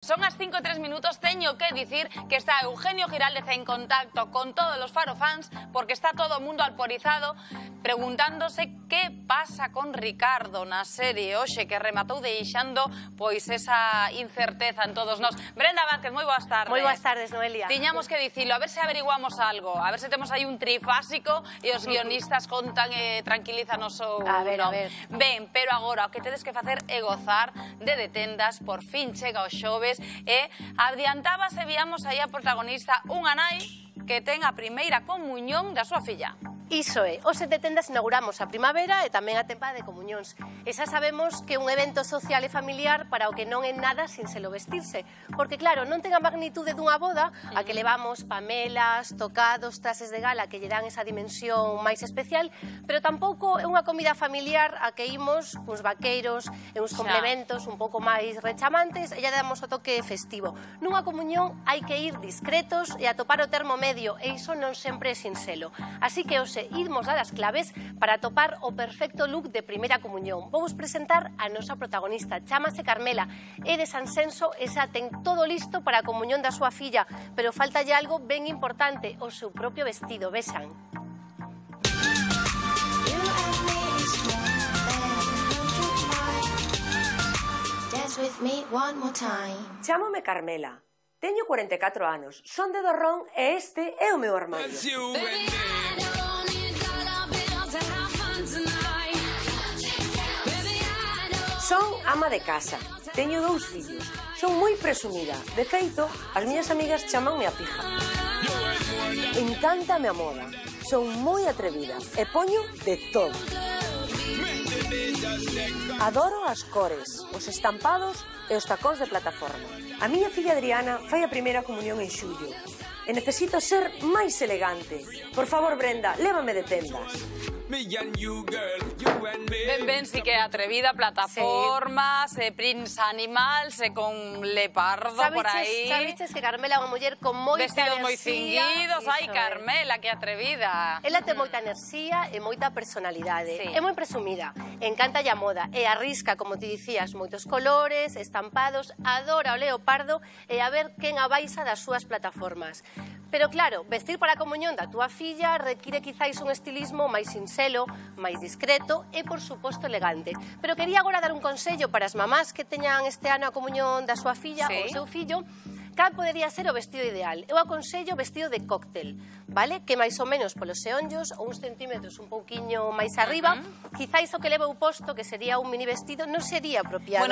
Son as 5:03, teño que dicir que está Eugenio Giraldez en contacto con todos los farofans porque está todo o mundo alporizado preguntándose que pasa con Ricardo na serie hoxe que rematou deixando pois esa incerteza en todos nós. Brenda Vázquez, moi boas tardes. Moi boas tardes, Noelia. Tiñamos que dicilo, a ver se averiguamos algo, a ver se temos aí un trifásico e os guionistas contan e tranquilízanos ou non. A ver. Ben, pero agora o que tedes que facer é gozar de Detendas, por fin chega o xoves e adiantábase, víamos aí a protagonista, unha nai que ten a primeira comuñón da súa filla. Iso é, hoxe de Tendas inauguramos a primavera e tamén a tempada de comuñóns. E xa sabemos que é un evento social e familiar para o que non é nada sin selo vestirse. Porque claro, non ten a magnitude dunha boda a que levamos pamelas, tocados, trases de gala que lle dan esa dimensión máis especial, pero tampouco é unha comida familiar a que imos uns vaqueiros e uns complementos un pouco máis rechamantes e lle damos o toque festivo. Nunha comuñón hai que ir discretos e atopar o termo medio e iso non sempre é sin selo. Así que hoxe irmos a das claves para atopar o perfecto look de primeira comuñón. Vou vos presentar a nosa protagonista, chámase Carmela, é de Sansenso e xa ten todo listo para a comuñón da súa filla, pero faltalle algo ben importante, o seu propio vestido, vexan. Chámome Carmela, teño 44 anos, son de Dorrón e este é o meu armario. Son ama de casa, teño 2 fillos, son moi presumida. De feito, as miñas amigas chamanme a pija. Encántame a moda, son moi atrevida e poño de todo. Adoro as cores, os estampados e os tacóns de plataforma. A miña filla Adriana fai a primeira comunión en xullo e necesito ser máis elegante. Por favor, Brenda, lévame de Tendas. Ben, si que é atrevida, plataformas, Prince Animals, con leopardo por aí. Sabiches que Carmela é unha muller con moita vestidos enerxía. moi cinguidos, ai, Carmela, que atrevida. Ela ten moita enerxía e moita personalidade. É moi presumida, encanta a moda e arrisca, como ti dicías, moitos colores, estampados, adora o leopardo e a ver quen a baixa das súas plataformas. Pero claro, vestir para a comuñón da túa filla require quizáis un estilismo máis sincero, máis discreto e, por suposto, elegante. Pero quería agora dar un consello para as mamás que teñan este ano a comuñón da súa filla ou do seu fillo. Cal podería ser o vestido ideal? Eu aconsello vestido de cóctel, vale? Que máis ou menos polos xeonllos ou uns centímetros un pouquiño máis arriba, quizáis o que leva o posto, que sería un mini vestido, non sería apropiado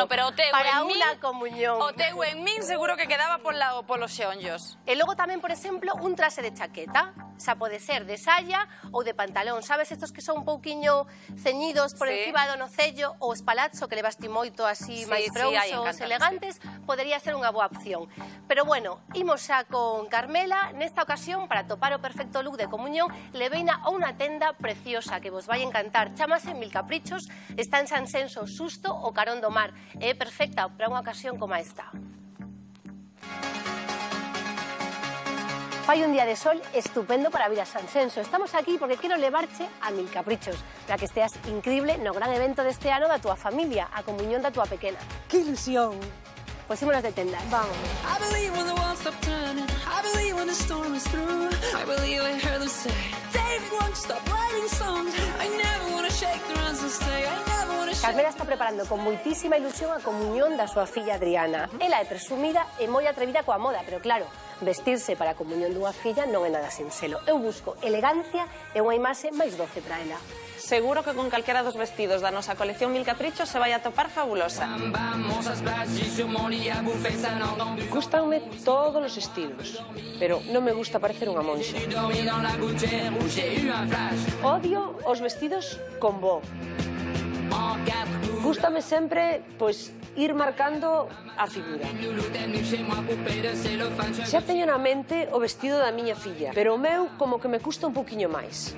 para unha comuñón. O teu en min seguro que quedaba polos xeonllos. E logo tamén, por exemplo, un traxe de chaqueta. Xa pode ser de saya ou de pantalón. Sabes, estos que son un pouquiño ceñidos por encima do nocello ou espalazzo, que levas ti moito así máis frouxos, elegantes, podería ser unha boa opción. Pero bueno, imos xa con Carmela. Nesta ocasión, para topar o perfecto look de comuñón, leveina a unha tenda preciosa que vos vai encantar. Chámase Mil Caprichos, está en Sansenso, xusto o carón do mar. É perfecta para unha ocasión como esta. Fai un día de sol estupendo para vir a Sansenso. Estamos aquí porque quero levarche a Mil Caprichos para que esteas increíble no gran evento deste ano da túa familia, a comuñón da túa pequena. ¡Qué ilusión! Pois ímonos de Tendas. Vamos. Carmela está preparando con moitísima ilusión a comuñón da súa filla Adriana. Ela é presumida e moi atrevida coa moda, pero claro, vestirse para a comuñón dunha filla non é nada sin selo. Eu busco elegancia e unha imaxe máis doce para ela. Seguro que con calquera dos vestidos da nosa colección Mil Caprichos se vai a topar fabulosa. Gústanme todos os estilos, pero non me gusta parecer unha monxa. Odio os vestidos con bo. Gústame sempre, pois, ir marcando a figura. Xa teño na mente o vestido da miña filla, pero o meu como que me custa un poquinho máis.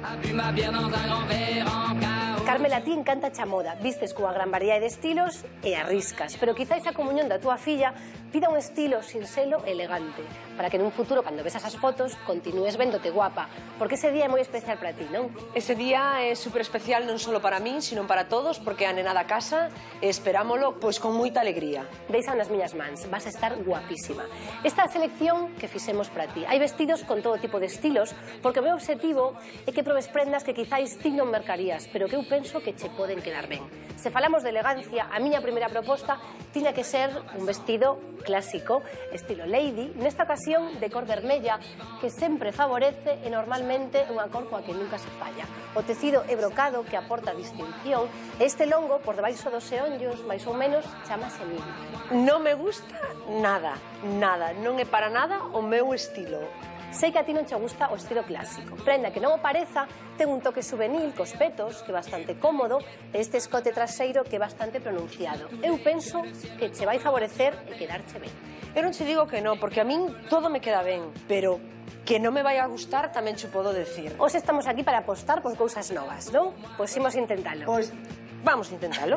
Carmela, a ti encanta a moda, vistes cunha gran variedade de estilos e arriscas, pero quizáis a comunión da túa filla pida un estilo sinxelo e elegante, para que nun futuro, cando ves esas fotos, continúes véndote guapa, porque ese día é moi especial para ti, non? Ese día é super especial non só para min, sino para todos, porque a nenada a casa e esperámolo pois con moita alegría. Deixa nas miñas mans, vas a estar guapísima. Esta é a selección que fixemos para ti. Hai vestidos con todo tipo de estilos, porque o meu obxectivo é que probes prendas que quizáis ti non mercarías, pero que eu penso que che poden quedar ben. Se falamos de elegancia, a miña primeira proposta tiña que ser un vestido clásico, estilo lady, nesta ocasión de cor vermella, que sempre favorece e normalmente unha cor coa que nunca se falla. O tecido é brocado, que aporta distinción, e este longo, por debaixo dos xeonllos, máis ou menos, chamase midi. Non me gusta nada, nada, non é para nada o meu estilo. Sei que a ti non che gusta o estilo clásico. Prenda que non o pareza, ten un toque juvenil cos petos, que é bastante cómodo, e este escote traseiro que é bastante pronunciado. Eu penso que che vai favorecer e quedarche ben. Eu non che digo que non, porque a min todo me queda ben, pero que non me vai a gustar tamén che podo decir. Os estamos aquí para apostar por cousas novas, non? Pois imos intentalo. Pois vamos a intentalo.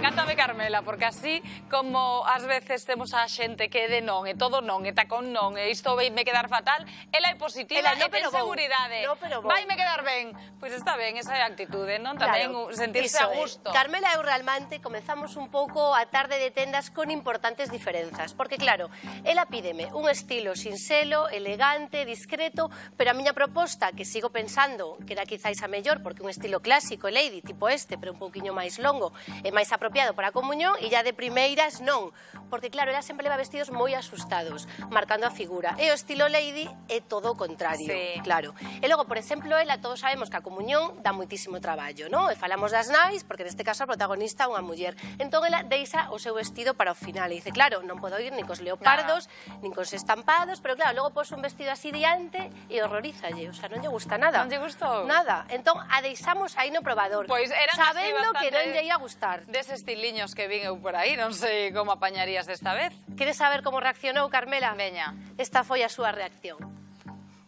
Encántame, Carmela, porque así como ás veces temos a xente que é de non, e todo non, e tacón non, e isto veime quedar fatal, ela é positiva e ten seguridade. Vaime quedar ben. Pois está ben, esa é a actitude, non? Tamén sentirse a gusto. Carmela e eu realmente comezamos un pouco a tarde de tendas con importantes diferenzas, porque claro, ela pídeme un estilo sinxelo, elegante, discreto, pero a miña proposta, que sigo pensando que era quizáis a mellor, porque un estilo clásico e lady, tipo este, pero un pouquiño máis longo e máis apropiado para a comunión, e ya de primeiras non, porque claro, ela sempre leva vestidos moi asustados, marcando a figura, e o estilo lady é todo o contrario, claro. E logo, por exemplo, ela, todos sabemos que a comunión dá moitísimo traballo, non? E falamos das nais, porque neste caso a protagonista é unha muller, entón ela deixa o seu vestido para o final, e dice, claro, non podo ir nin cos leopardos, nin cos estampados, pero claro, logo pos un vestido así diante e horrorízalle, o sea, non lle gusta nada. Non lle gustou? Nada, entón a deixamos aí no probador, sabendo que non lle ia gustar. Deses estiliños que vin eu por aí, non sei como apañarías desta vez. Queres saber como reaccionou, Carmela? Veña. Esta foi a súa reacción.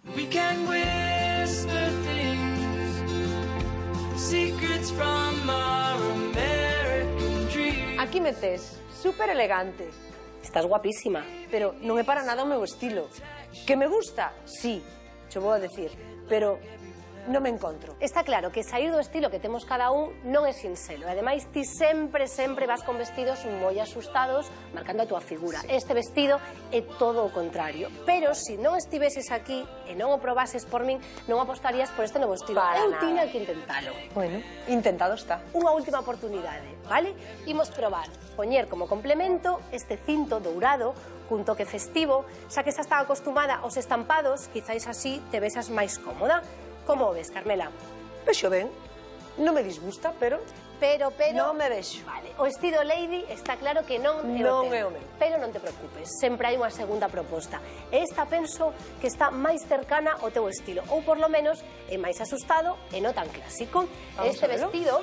We can whisper things, secrets from our American dream. Aquí me tes, super elegante. Estás guapísima. Pero non é para nada o meu estilo. Que me gusta? Sí, cho vou a decir, pero non me encontro. Está claro que sair do estilo que temos cada un non é sinxelo. Ademais, ti sempre vas con vestidos moi asustados, marcando a túa figura. Este vestido é todo o contrario. Pero se non estiveses aquí e non o probases por min, non apostarías por este novo estilo. Eu tiña que intentalo. Bueno, intentado está. Unha última oportunidade, vale? Imos probar, poñer como complemento este cinto dourado cun toque festivo, xa que xa está acostumada aos estampados, quizáis así te vesas máis cómoda. Como o ves, Carmela? Vexo ben, non me disgusta, pero non me vexo. Vale, o estilo lady está claro que non é o teu, pero non te preocupes, sempre hai unha segunda proposta. Esta penso que está máis cercana ao teu estilo, ou por lo menos é máis asustado e non tan clásico. Este vestido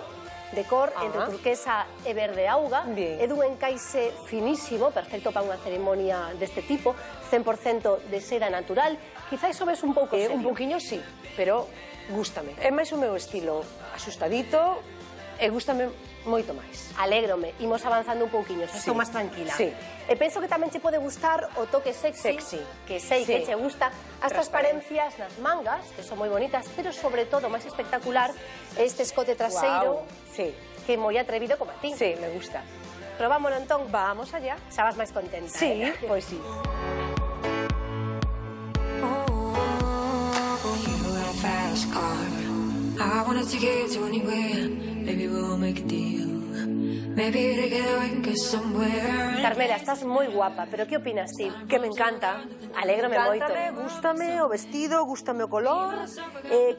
de cor entre turquesa e verde auga, é dun encaixe finísimo, perfecto para unha ceremonia deste tipo, 100% de seda natural. Quizáis o ves un pouco serio. Un pouquiño sí, pero gústame. É máis o meu estilo asustadito e gústame moito máis. Alégrome, imos avanzando un pouquiño, xa estou máis tranquila. Sí. E penso que tamén che pode gustar o toque sexy, que sei que che gusta, as transparencias nas mangas, que son moi bonitas, pero sobre todo, máis espectacular, este escote traseiro, que é moi atrevido como a ti. Sí, me gusta. Probámoslo entón? Vamos allá. Xa vas máis contenta. Sí, pois sí. I wanna take it to anywhere. Maybe we'll make a deal. Maybe together we can get somewhere. Carmela, estás moi guapa, pero que opinas ti? Que me encanta. Alégrome moito. Gústame o vestido, gústame o color,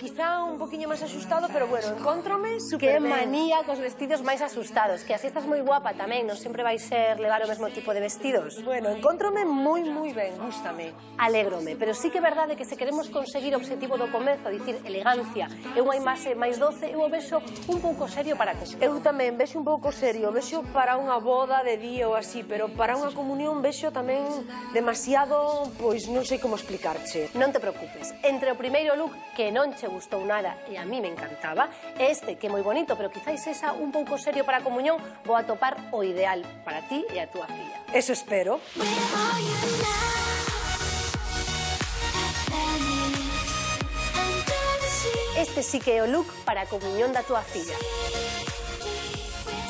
quizá un poquinho máis asustado, pero bueno, encontrome super ben. Que manía cos vestidos máis asustados, que así estás moi guapa tamén, non sempre vai ser levar o mesmo tipo de vestidos. Bueno, encontrome moi ben, gústame. Alégrome, pero sí que é verdade que se queremos conseguir o objetivo do comezo, dicir elegancia, e unha imaxe máis doce, eu o vexo un pouco serio para que eu tamén vexo un pouco serio, o vexo para unha boda de día ou así, pero para unha comunión vexo tamén demasiado, pois non sei como explicarche. Non te preocupes, entre o primeiro look que non che gustou nada e a mí me encantaba, e este que é moi bonito, pero quizáis esa un pouco serio para a comunión, vou a topar o ideal para ti e a túa filla. Eso espero. Este sí que é o look para a comunión da túa filla.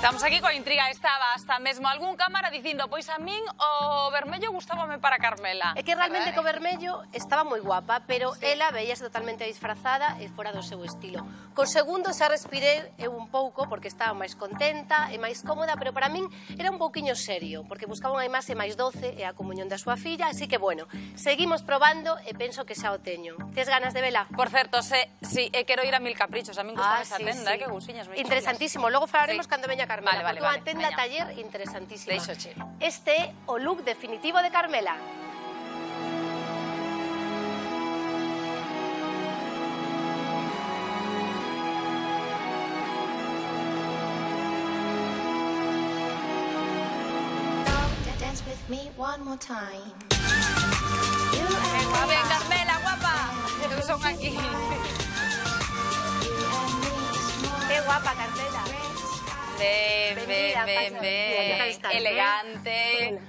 Estamos aquí coa intriga, estaba hasta mesmo algún cámara dicindo pois a min o vermello gustábame para Carmela. É que realmente co vermello estaba moi guapa, pero ela veíase totalmente disfrazada e fora do seu estilo. Co segundo xa respirei eu un pouco porque estaba máis contenta e máis cómoda, pero para min era un pouquiño serio, porque buscaba unha imaxe máis doce e a comunión da súa filla, así que bueno, seguimos probando e penso que xa o teño. Tes ganas de vela? Por certo, sí, quero ir a Mil Caprichos, a min gustame esa tenda, que gusiñas moi chulas. Interesantísimo, logo falaremos cando veña Carmela, vale, porque unha tenda taller interesantísima. Deixoche. Este é o look definitivo de Carmela. Dance with me one more time. Muy bien, Carmela, guapa. Eu son aquí. Que guapa, Carmela. Ben, elegante,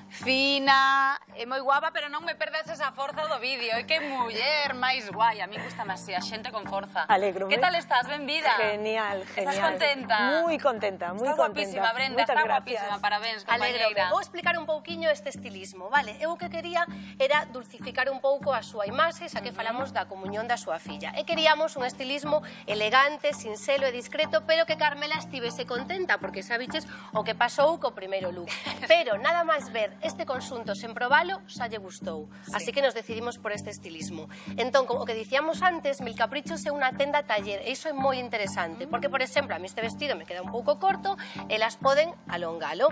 fina, é moi guapa, pero non me perdas esa forza do vídeo. É que muller máis guai, a mí gustame así, a xente con forza. Alegro. Que tal estás, ben vida? Genial, genial. Estás contenta? Moi contenta, moi contenta. Está guapísima, Brenda, Moitas está gracias. guapísima, parabéns, compañeira. Alegro. Vou explicar un pouquiño este estilismo, vale? Eu o que quería era dulcificar un pouco a súa imaxe, xa que falamos da comunión da súa filla. E queríamos un estilismo elegante, sinxelo e discreto, pero que Carmela estivese contenta, porque sabiches o que pasou co primeiro look. Pero nada máis ver este conxunto sen probalo, xa lle gustou. Así que nos decidimos por este estilismo. Entón, como que dicíamos antes, Mil Caprichos é unha tenda taller, e iso é moi interesante, porque, por exemplo, a mí este vestido me queda un pouco corto, elas poden alongalo.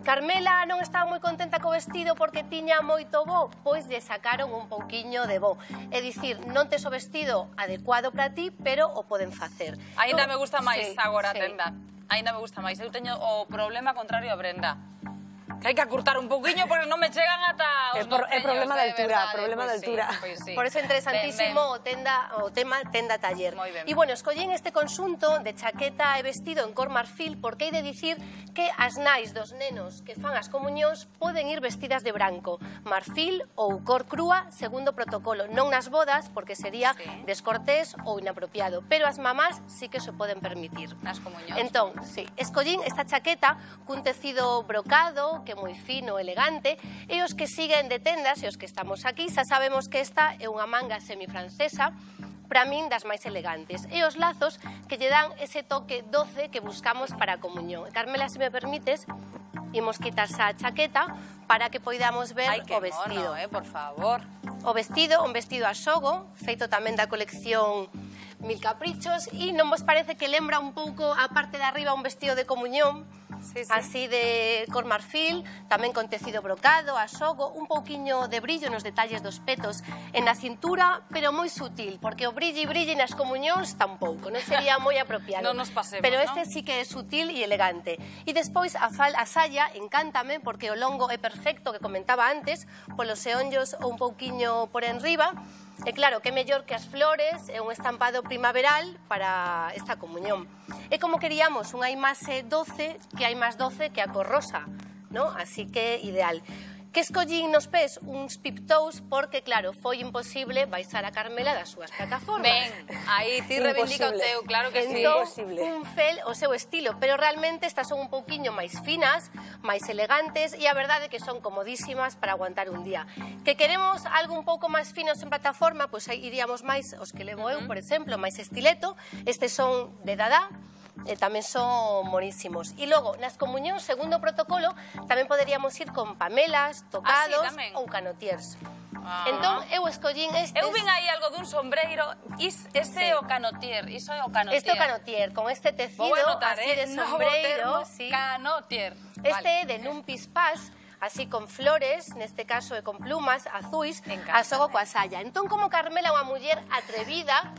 Carmela non estaba moi contenta co vestido porque tiña moito bo, pois lle sacaron un pouquiño de bo. É dicir, non tes o vestido adecuado para ti, pero o poden facer. Ainda me gusta máis agora a tenda. Ainda me gusta máis. Eu teño o problema contrario a Brenda. Que hai que acurtar un pouquiño porque non me chegan ata os noceños. É problema de altura, problema de altura. Por eso interesantísimo o tema tenda taller. E bueno, escollín este conxunto de chaqueta e vestido en cor marfil porque hai de dicir que as nais dos nenos que fan as comunións poden ir vestidas de branco, marfil ou cor crúa segundo protocolo, non nas bodas porque sería descortés ou inapropiado, pero as mamás sí que se poden permitir. Nas comunións. Entón, sí, escollín esta chaqueta cun tecido brocado que é moi fino, elegante, e os que siguen de tendas e os que estamos aquí xa sabemos que esta é unha manga semifrancesa, para min das máis elegantes, e os lazos que lle dan ese toque doce que buscamos para a comunión. Carmela, se me permites, imos quitar xa a chaqueta para que poidamos ver o vestido. Ai, que mono, por favor. O vestido, un vestido a xogo, feito tamén da colección Mil Caprichos, e non vos parece que lembra un pouco a parte de arriba un vestido de comunión? Así de cor marfil, tamén con tecido brocado, a xogo, un pouquiño de brillo nos detalles dos petos e na cintura, pero moi sutil, porque o brilli nas comunións tampouco, non sería moi apropiado. Non nos pasemos, pero este sí que é sutil e elegante. E despois a saia encántame porque o longo é perfecto, que comentaba antes, polos seonllos ou un pouquiño por enriba. E claro, que mellor que as flores e un estampado primaveral para esta comunión. É como queríamos unha imaxe doce, que hai máis doce que a cor rosa, ¿no? Así que ideal. Que escollín nos pés uns piptous porque, claro, foi imposible baixar a Carmela das súas plataformas. Ben, aí ti reivindica o teu, claro que sí. Entón, un fel o seu estilo, pero realmente estas son un pouquiño máis finas, máis elegantes, e a verdade é que son comodísimas para aguantar un día. Que queremos algo un pouco máis finos en plataforma, pois aí iríamos máis os que levo eu, por exemplo, máis estileto. Estes son de Dada, tamén son monísimos. E logo, nas comunións, segundo o protocolo, tamén poderíamos ir con pamelas, tocados ou canotiers. Entón, eu escollín estes... Eu vin aí algo dun sombreiro, este é o canotier, iso é o canotier. Este é o canotier, con este tecido así de sombreiro. Canotier. Este é de Numpis Paz, así con flores, neste caso e con plumas azuis, a xogo coa saia. Entón, como Carmela é unha muller atrevida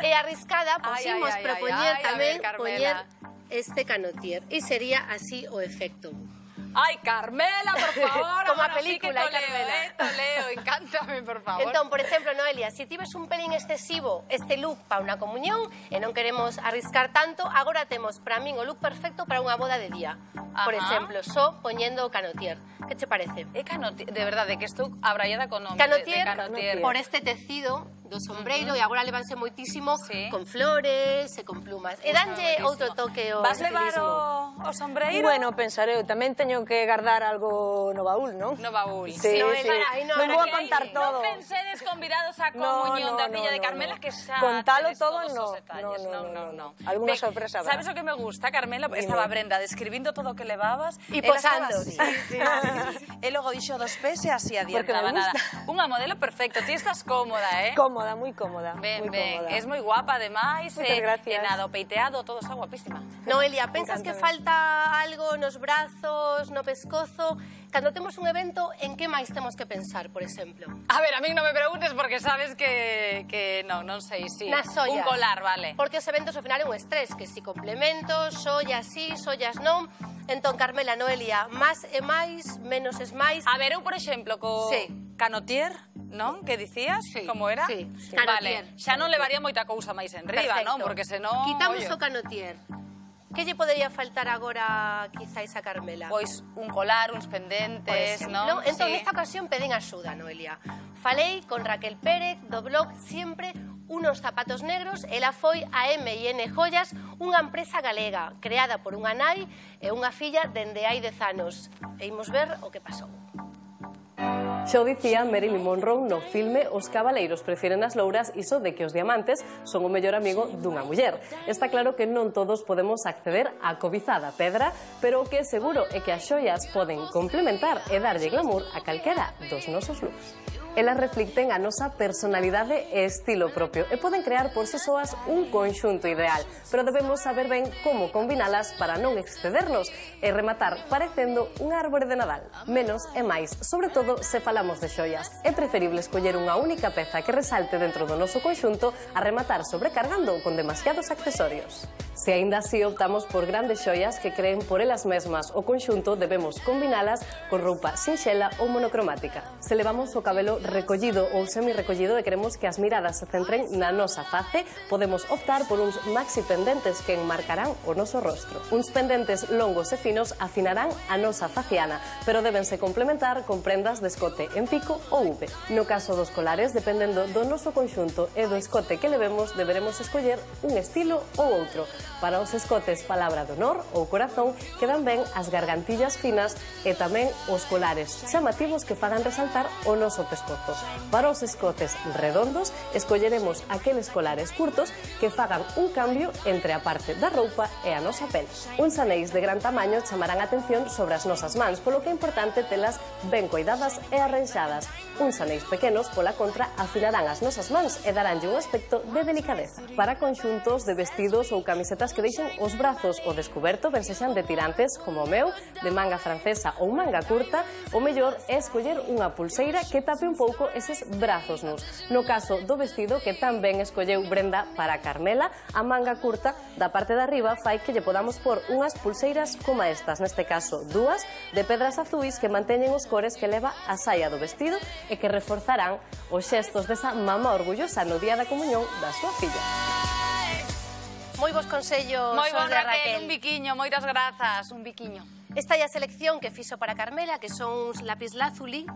e arriscada, pois imos propoñer tamén poñer este canotier. E sería así o efecto. Ai, Carmela, por favor. Como a agora sí que película, toleo, toleo, encántame, por favor. Entón, por exemplo, Noelia, se tives un pelín excesivo este look para unha comunión e non queremos arriscar tanto, agora temos para min o look perfecto para unha boda de día. Por exemplo, só poñendo o canotier. Que che parece? Canotier, de verdade, que estou abraiada con nome Canotier, de canotier. por este tecido do sombreiro e agora levanse moitísimo con flores e con plumas. E danlle outro toque ao Vas levar estilismo. o sombreiro? Bueno, pensaré, eu tamén teño que guardar algo no baúl, non? No baúl. Sí, Noelia, sí. aí Non vou a contar Non todo. pensedes convidados a comunión da filla de Carmela que xa Contalo tedes todo, todos no. os detalles. No. Alguna sorpresa habrá. Sabes o que me gusta, Carmela? Estaba Brenda describindo todo o que levabas E ela estaba posando. así. E logo dixo dos pés e así adiantaba nada. Unha modelo perfecto, ti estás cómoda, Cómoda, moi cómoda. Ben, moi ben, cómoda. es moi guapa ademais, Moitas gracias. e nada, o peiteado, todo está guapísima. Noelia, pensas que Encántame. falta algo nos brazos, no pescozo? Cando temos un evento, en que máis temos que pensar, por exemplo? A ver, a mí non me preguntes porque sabes que non sei, si. Nas ollas. Un colar, vale. Porque os eventos ao final é un estrés, que si complementos, ollas sí, ollas non. Entón, Carmela, Noelia, máis é máis, menos é máis. A ver, eu, por exemplo, co Sí. canotier, non? Que dicías? Sí, Como era? sí, Vale, canotier. xa non levaría moita cousa máis enriba, Perfecto. non? Porque senón... Quitamos ollo, o canotier. Que lle podería faltar agora, quizáis, a Carmela? Pois un colar, uns por pendentes, exemplo. non? Entón, Sí. nesta ocasión pedín axuda, Noelia. Falei con Raquel Pérez do blog Siempre unos zapatos negros. Ela foi a M&N Joyas, unha empresa galega creada por unha nai e unha filla dende hai 10 anos. E imos ver o que pasou. Xa o dicía Marilyn Monroe no filme Os cabaleiros prefieren as louras, iso de que os diamantes son o mellor amigo dunha muller. Está claro que non todos podemos acceder á cobizada pedra, pero o que é seguro é que as xoias poden complementar e darlle glamour a calquera dos nosos looks. Elas reflicten a nosa personalidade e estilo propio e poden crear por si soas un conxunto ideal, pero debemos saber ben como combinalas para non excedernos e rematar parecendo un árbore de Nadal. Menos é máis, sobre todo se falamos de xoias. É preferible escoller unha única peza que resalte dentro do noso conxunto a rematar sobrecargando con demasiados accesorios. Se aínda así optamos por grandes xoias que creen por elas mesmas o conxunto, debemos combinalas con roupa sinxela ou monocromática. Se levamos o cabelo recollido ou semi-recollido e queremos que as miradas se centren na nosa face, podemos optar por uns maxi pendentes que enmarcarán o noso rostro. Uns pendentes longos e finos afinarán a nosa faciana, pero débense complementar con prendas de escote en pico ou V. No caso dos colares, dependendo do noso conxunto e do escote que levemos, deberemos escoller un estilo ou outro. Para os escotes palabra de honor ou corazón, quedan ben as gargantillas finas e tamén os colares chamativos que fagan resaltar o noso pescozo. Para os escotes redondos, escolleremos aqueles colares curtos que fagan un cambio entre a parte da roupa e a nosa pel. Uns anéis de gran tamaño chamarán a atención sobre as nosas mans, polo que é importante telas ben coidadas e arranxadas. Uns anéis pequenos, pola contra, afinarán as nosas mans e daránlle un aspecto de delicadeza. Para conxuntos de vestidos ou camisetas que deixen os brazos ao descoberto, ben sexan de tirantes, como o meu, de manga francesa ou manga curta, o mellor é escoller unha pulseira que tape un pouco eses brazos nus. No caso do vestido, que tamén escolleu Brenda para Carmela, a manga curta da parte de arriba fai que lle podamos pôr unhas pulseiras como estas, neste caso dúas, de pedras azuis que manteñen os cores que leva a saia do vestido e que reforzarán os xestos desa mama orgullosa no día da comunión da súa filla. Moi bons consellos, Moi bon, os de Raquel, un biquiño, moitas grazas, un biquiño. Esta é a selección que fixo para Carmela, que son uns lapislázuli.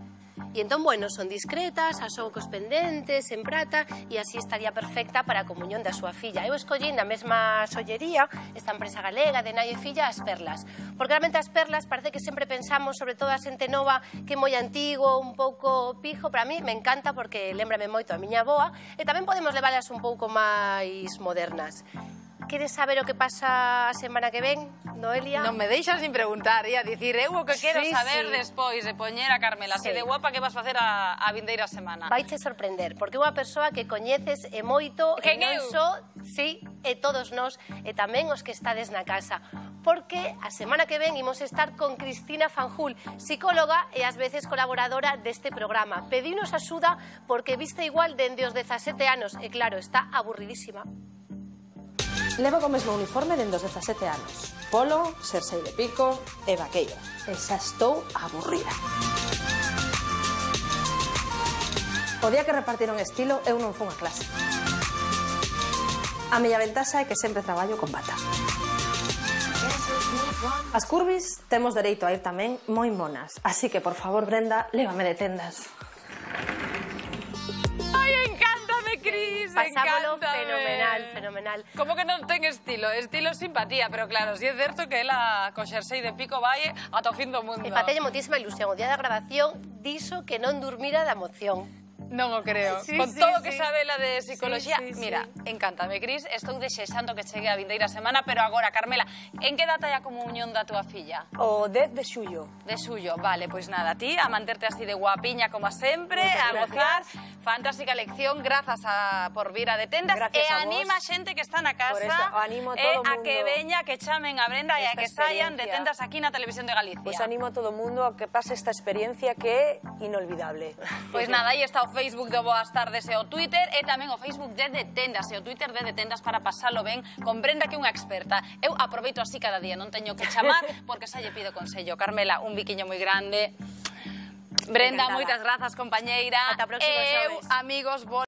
E entón, bueno, son discretas, as cos pendentes, en prata, e así estaría perfecta para a comunión da súa filla. Eu escollín da mesma xollería, esta empresa galega de nai e filla, as perlas. Porque realmente as perlas parece que sempre pensamos, sobre todo a xente nova, que é moi antigo, un pouco pijo. Para mí me encanta porque lembrame moito a miña avoa, e tamén podemos leválas un pouco máis modernas. Queres saber o que pasa a semana que ven, Noelia? Non me deixas nin preguntar, ia dicir, eu o que quero Sí, saber sí. despois de poñer a Carmela, Sí. así de guapa, que vas facer a vindeira semana. Vaiche sorprender, porque é unha persoa que coñeces e moito, e Quen non eu? só, sí, e todos nós, e tamén os que estades na casa. Porque a semana que ven imos estar con Cristina Fanjul, psicóloga e ás veces colaboradora deste programa. Pedinos axuda porque viste igual dende os 17 anos, e claro, está aburridísima. Levo co mesmo uniforme dende os 17 anos. Polo, xersei de pico e vaqueiro. E xa estou aburrida. O día que repartiron estilo, eu non fun a clase. A miña ventaxa é que sempre traballo con bata. As curvis temos dereito a ir tamén moi monas. Así que, por favor, Brenda, lévame de tendas. Ai, encántame, Cris, Pasámolo encántame. fenomenal. Como que non ten estilo? Estilo simpatía, pero claro, si é certo que ela co xersei de pico vai ata o fin do mundo. E fatelle moitísima ilusión. O día da grabación dixo que non durmira da emoción. Non o creo. Sí, Con sí, todo o sí. que sabe la de psicología. Sí, sí, Mira, encántame, Cris. Estou desexando que chegue a vindeira semana, pero agora, Carmela, en que data é a comunión da túa filla? O 10 de xullo. De suyo, vale, pois nada, ti a manterte así de guapiña como sempre, a gozar, fantástica lección, grazas por vir a de tendas, Gracias e a vos. anima a xente que está na casa, Por eso, animo a todo a que mundo. veña, que chamen a Brenda e a Esta que saian de experiencia. tendas aquí na Televisión de Galicia. Pois animo a todo mundo a que pase esta experiencia que é inolvidable. Pois nada, aí está o Facebook do Boas Tardes e o Twitter, e tamén o Facebook de Detendas e o Twitter de Detendas para pasalo ben con Brenda, que é unha experta. Eu aproveito así cada día, non teño que chamar porque xa lle pido consello. Carmela, un biquiño moi grande. Brenda, Encantada. moitas grazas, compañeira. Ata o próximo Eu, xoves. amigos,